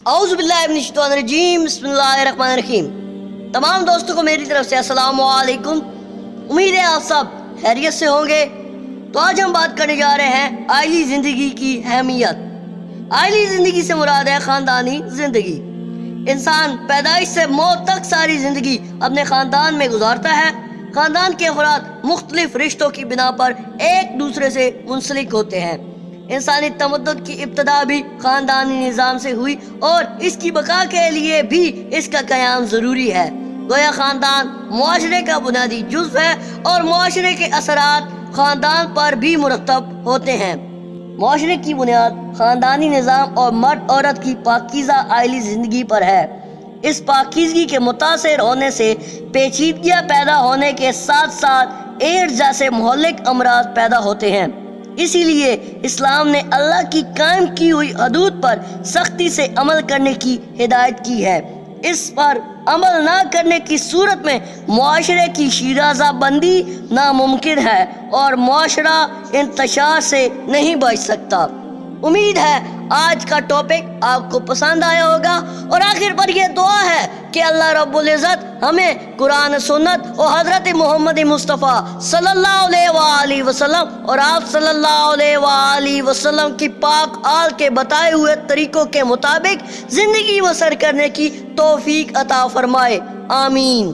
اعوذ باللہ من الشیطان الرجیم، بسم اللہ الرحمن الرحیم۔ تمام دوستوں کو میری طرف سے السلام علیکم۔ امید ہے آپ سب خیریت سے ہوں گے۔ تو آج ہم بات کرنے جا رہے ہیں عائلی زندگی کی اہمیت۔ عائلی زندگی سے مراد ہے خاندانی زندگی۔ انسان پیدائش سے موت تک ساری زندگی اپنے خاندان میں گزارتا ہے۔ خاندان کے افراد مختلف رشتوں کی بنا پر ایک دوسرے سے منسلک ہوتے ہیں۔ انسانی تمدد کی ابتدا بھی خاندانی نظام سے ہوئی اور اس کی بقا کے لیے بھی اس کا قیام ضروری ہے۔ گویا خاندان معاشرے کا بنیادی جزو ہے اور معاشرے کے اثرات خاندان پر بھی مرتب ہوتے ہیں۔ معاشرے کی بنیاد خاندانی نظام اور مرد عورت کی پاکیزہ عائلی زندگی پر ہے۔ اس پاکیزگی کے متاثر ہونے سے پیچیدگیاں پیدا ہونے کے ساتھ ساتھ ایڈز جیسے مہلک امراض پیدا ہوتے ہیں۔ اسی لیے اسلام نے اللہ کی قائم کی ہوئی حدود پر سختی سے عمل کرنے کی ہدایت کی ہے۔ اس پر عمل نہ کرنے کی صورت میں معاشرے کی شیرازہ بندی ناممکن ہے اور معاشرہ انتشار سے نہیں بچ سکتا۔ امید ہے آج کا ٹاپک آپ کو پسند آیا ہوگا، اور آخر پر یہ دعا ہے کہ اللہ رب العزت ہمیں قرآن سنت اور حضرت محمد مصطفیٰ صلی اللہ علیہ وآلہ وسلم اور آپ صلی اللہ علیہ وآلہ وسلم کی پاک آل کے بتائے ہوئے طریقوں کے مطابق زندگی بسر کرنے کی توفیق عطا فرمائے، آمین۔